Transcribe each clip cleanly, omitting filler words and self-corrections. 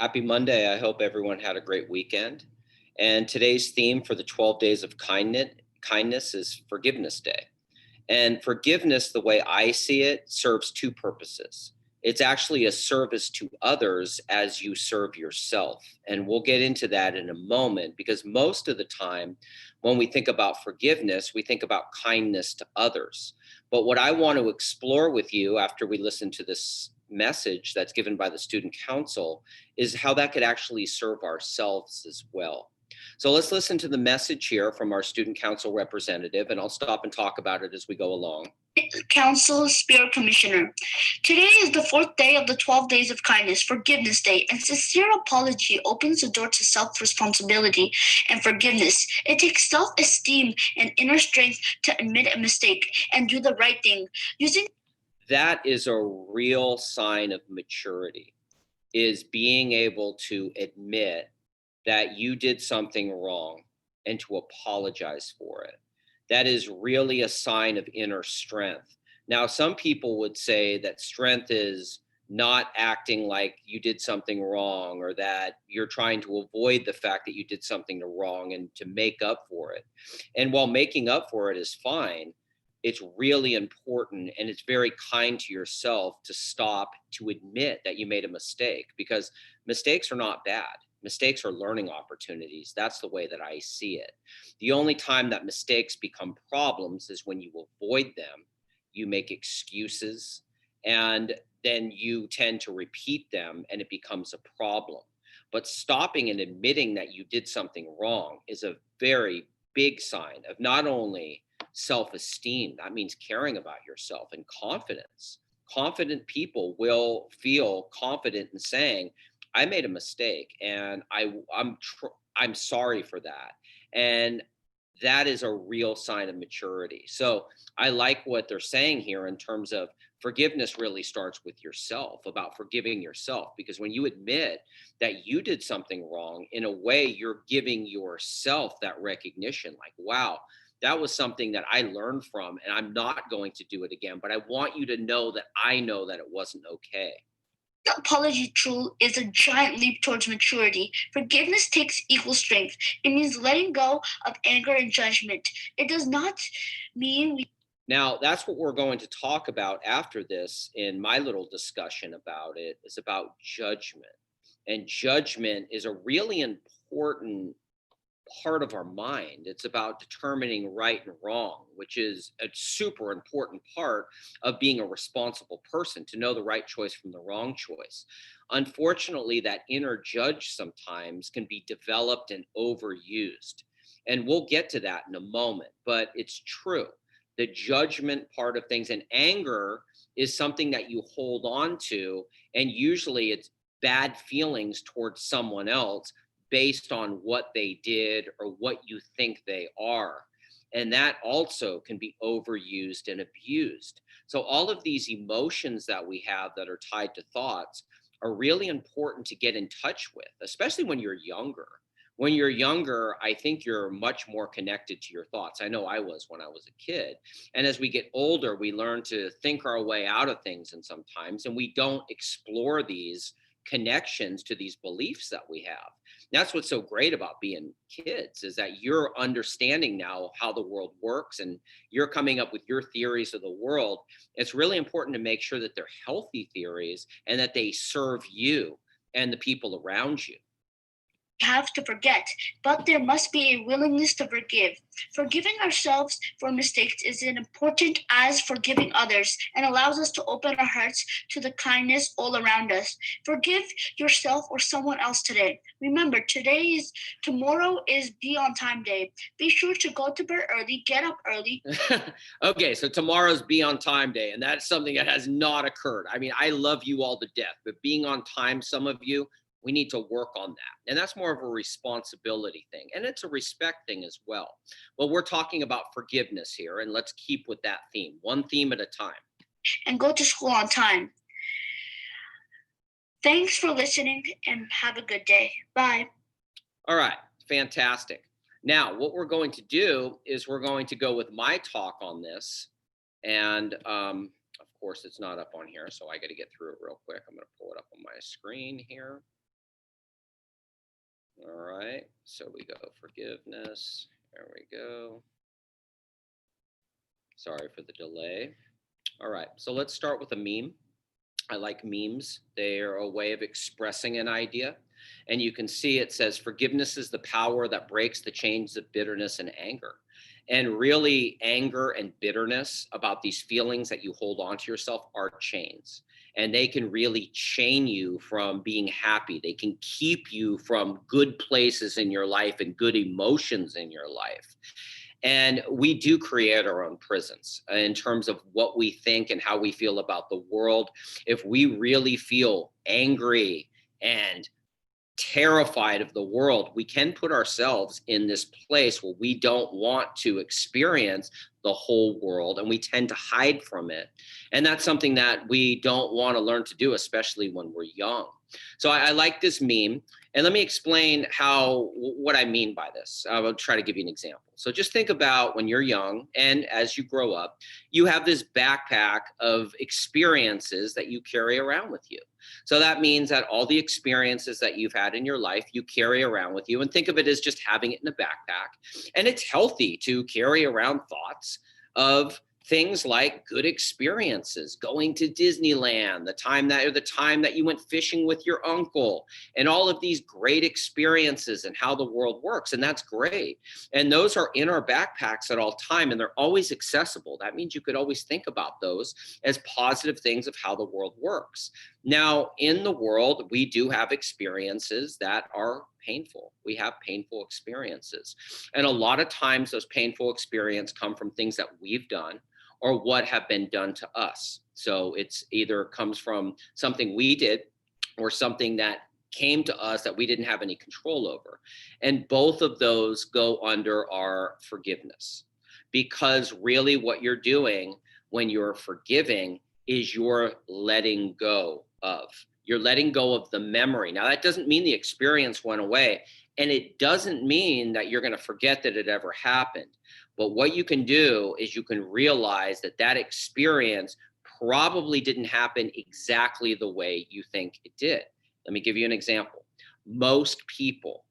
Happy Monday. I hope everyone had a great weekend. And today's theme for the 12 days of kindness is Forgiveness Day. And forgiveness, the way I see it, serves two purposes. It's actually a service to others as you serve yourself. And we'll get into that in a moment because most of the time, when we think about forgiveness, we think about kindness to others. But what I want to explore with you after we listen to this message that's given by the student council is how that could actually serve ourselves as well. So let's listen to the message here from our student council representative, and I'll stop and talk about it as we go along. Council Spirit Commissioner. Today is the fourth day of the 12 Days of Kindness, Forgiveness Day, and sincere apology opens the door to self-responsibility and forgiveness. It takes self-esteem and inner strength to admit a mistake and do the right thing. That is a real sign of maturity, is being able to admit that you did something wrong and to apologize for it. That is really a sign of inner strength. Now, some people would say that strength is not acting like you did something wrong or that you're trying to avoid the fact that you did something wrong and to make up for it. And while making up for it is fine, it's really important and it's very kind to yourself to stop to admit that you made a mistake because mistakes are not bad. Mistakes are learning opportunities. That's the way that I see it. The only time that mistakes become problems is when you avoid them, you make excuses, and then you tend to repeat them and it becomes a problem. But stopping and admitting that you did something wrong is a very big sign of not only self-esteem, that means caring about yourself, and confidence. Confident people will feel confident in saying, I made a mistake and I'm sorry for that. And that is a real sign of maturity. So I like what they're saying here in terms of forgiveness really starts with yourself, about forgiving yourself. Because when you admit that you did something wrong, in a way, you're giving yourself that recognition like, wow, that was something that I learned from, and I'm not going to do it again. But I want you to know that I know that it wasn't okay. The apology tool is a giant leap towards maturity. Forgiveness takes equal strength. It means letting go of anger and judgment. It does not mean we Now, that's what we're going to talk about after this in my little discussion about it is about judgment. And judgment is a really important part of our mind. It's about determining right and wrong, which is a super important part of being a responsible person to know the right choice from the wrong choice. Unfortunately, that inner judge sometimes can be developed and overused. And we'll get to that in a moment, but it's true. The judgment part of things and anger is something that you hold on to, and usually it's bad feelings towards someone else based on what they did or what you think they are. And that also can be overused and abused. So, all of these emotions that we have that are tied to thoughts are really important to get in touch with, especially when you're younger. When you're younger, I think you're much more connected to your thoughts. I know I was when I was a kid. And as we get older, we learn to think our way out of things, and sometimes, and we don't explore these connections to these beliefs that we have. That's what's so great about being kids is that you're understanding now how the world works and you're coming up with your theories of the world. It's really important to make sure that they're healthy theories and that they serve you and the people around you. have to forget, but there must be a willingness to forgive. Forgiving ourselves for mistakes is as important as forgiving others and allows us to open our hearts to the kindness all around us. Forgive yourself or someone else today. Remember, tomorrow is Be on Time Day. Be sure to go to bed early, get up early. Okay, so tomorrow's Be on Time Day, and that's something that has not occurred. I mean, I love you all to death, but being on time, some of you, we need to work on that. And that's more of a responsibility thing. And it's a respect thing as well. Well, we're talking about forgiveness here, and let's keep with that theme, one theme at a time. And go to school on time. Thanks for listening and have a good day. Bye. All right, fantastic. Now, what we're going to do is we're going to go with my talk on this. And of course, it's not up on here, so I got to get through it real quick. I'm going to pull it up on my screen here. All right. So we go forgiveness. There we go. Sorry for the delay. All right. So let's start with a meme. I like memes. They are a way of expressing an idea. And you can see it says, forgiveness is the power that breaks the chains of bitterness and anger. And really, anger and bitterness about these feelings that you hold on to yourself are chains. And they can really chain you from being happy. They can keep you from good places in your life and good emotions in your life. And we do create our own prisons in terms of what we think and how we feel about the world. If we really feel angry and terrified of the world, we can put ourselves in this place where we don't want to experience the whole world and we tend to hide from it. And that's something that we don't want to learn to do, especially when we're young. So I like this meme. And let me explain what I mean by this. I will try to give you an example. So just think about when you're young and as you grow up, you have this backpack of experiences that you carry around with you. So that means that all the experiences that you've had in your life, you carry around with you, and think of it as just having it in a backpack. And it's healthy to carry around thoughts of things like good experiences, going to Disneyland, the time that you went fishing with your uncle, and all of these great experiences and how the world works. And that's great. And those are in our backpacks at all time, and they're always accessible. That means you could always think about those as positive things of how the world works. Now, in the world, we do have experiences that are painful. We have painful experiences. And a lot of times those painful experiences come from things that we've done or what have been done to us. So it's either comes from something we did or something that came to us that we didn't have any control over. And both of those go under our forgiveness, because really what you're doing when you're forgiving is you're letting go of. You're letting go of the memory. Now, that doesn't mean the experience went away, and it doesn't mean that you're going to forget that it ever happened. But what you can do is you can realize that that experience probably didn't happen exactly the way you think it did. Let me give you an example. Most people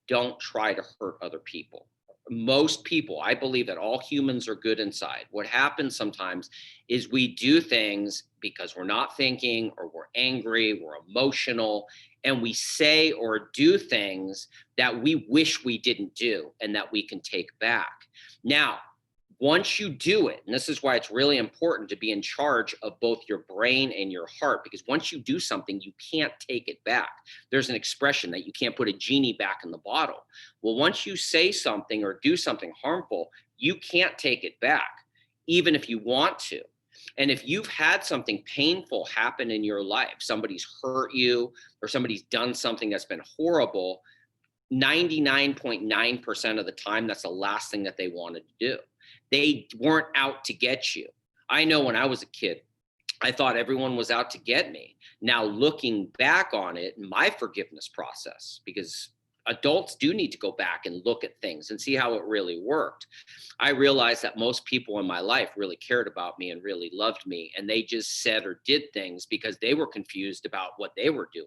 don't try to hurt other people. Most people, I believe that all humans are good inside. What happens sometimes is we do things because we're not thinking or we're angry, we're emotional, and we say or do things that we wish we didn't do and that we can take back. Now, once you do it, and this is why it's really important to be in charge of both your brain and your heart, because once you do something, you can't take it back. There's an expression that you can't put a genie back in the bottle. Well, once you say something or do something harmful, you can't take it back, even if you want to. And if you've had something painful happen in your life, somebody's hurt you or somebody's done something that's been horrible, 99.9% of the time, that's the last thing that they wanted to do. They weren't out to get you. I know when I was a kid, I thought everyone was out to get me. Now, looking back on it, my forgiveness process, because adults do need to go back and look at things and see how it really worked. I realized that most people in my life really cared about me and really loved me. And they just said or did things because they were confused about what they were doing.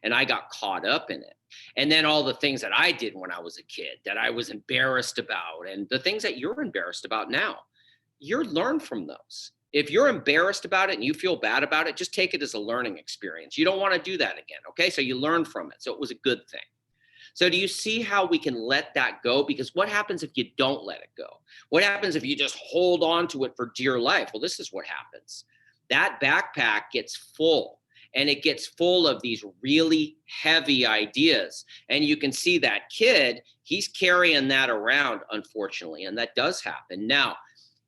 And I got caught up in it. And then all the things that I did when I was a kid that I was embarrassed about, and the things that you're embarrassed about now, you're learn from those. If you're embarrassed about it and you feel bad about it, just take it as a learning experience. You don't want to do that again. Okay. So you learn from it. So it was a good thing. So do you see how we can let that go? Because what happens if you don't let it go? What happens if you just hold on to it for dear life? Well, this is what happens. That backpack gets full, and it gets full of these really heavy ideas. And you can see that kid, he's carrying that around, unfortunately, and that does happen. Now,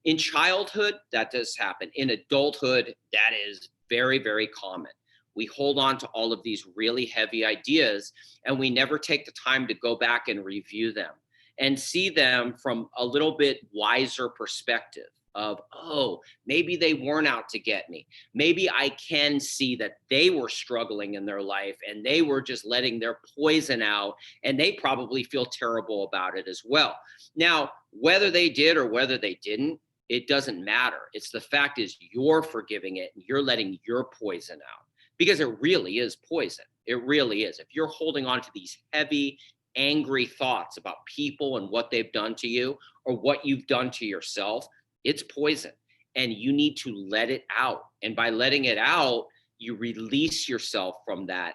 in childhood, that does happen. In adulthood, that is very, very common. We hold on to all of these really heavy ideas, and we never take the time to go back and review them and see them from a little bit wiser perspective of, oh, maybe they weren't out to get me. Maybe I can see that they were struggling in their life and they were just letting their poison out, and they probably feel terrible about it as well. Now, whether they did or whether they didn't, it doesn't matter. It's the fact is you're forgiving it and you're letting your poison out, because it really is poison. It really is. If you're holding on to these heavy, angry thoughts about people and what they've done to you or what you've done to yourself, it's poison. And you need to let it out. And by letting it out, you release yourself from that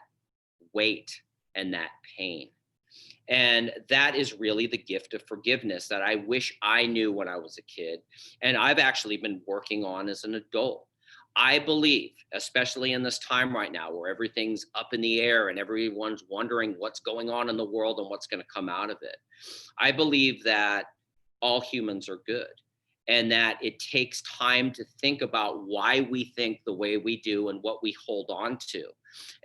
weight and that pain. And that is really the gift of forgiveness that I wish I knew when I was a kid. And I've actually been working on as an adult. I believe, especially in this time right now where everything's up in the air and everyone's wondering what's going on in the world and what's going to come out of it, I believe that all humans are good and that it takes time to think about why we think the way we do and what we hold on to.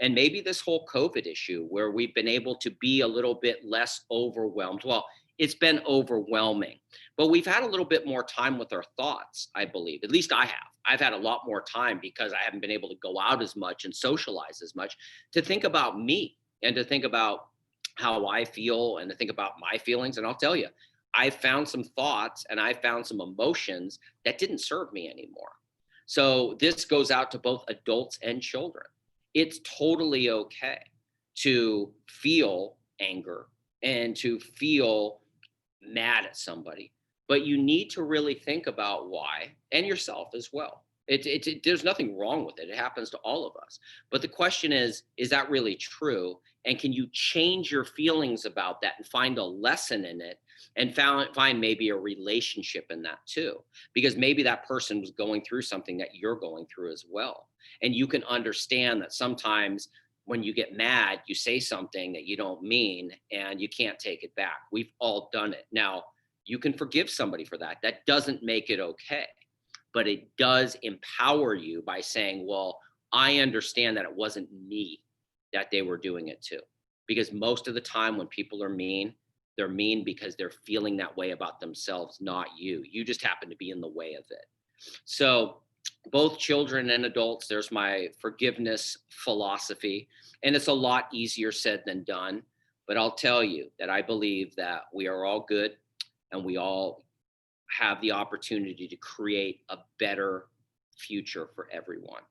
And maybe this whole COVID issue, where we've been able to be a little bit less overwhelmed. Well, it's been overwhelming, but we've had a little bit more time with our thoughts, I believe. At least I have. I've had a lot more time because I haven't been able to go out as much and socialize as much to think about me and to think about how I feel and to think about my feelings. And I'll tell you, I found some thoughts and I found some emotions that didn't serve me anymore. So this goes out to both adults and children. It's totally okay to feel anger and to feel mad at somebody, but you need to really think about why and yourself as well. There's nothing wrong with it. It happens to all of us. But the question is that really true? And can you change your feelings about that and find a lesson in it and find maybe a relationship in that too? Because maybe that person was going through something that you're going through as well. And you can understand that sometimes when you get mad, you say something that you don't mean and you can't take it back. We've all done it. Now, you can forgive somebody for that. That doesn't make it okay, but it does empower you by saying, well, I understand that it wasn't me that they were doing it to. Because most of the time when people are mean, they're mean because they're feeling that way about themselves, not you. You just happen to be in the way of it. So, both children and adults, there's my forgiveness philosophy. And it's a lot easier said than done. But I'll tell you that I believe that we are all good and we all have the opportunity to create a better future for everyone.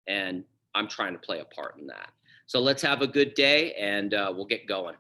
And I'm trying to play a part in that. So let's have a good day and we'll get going.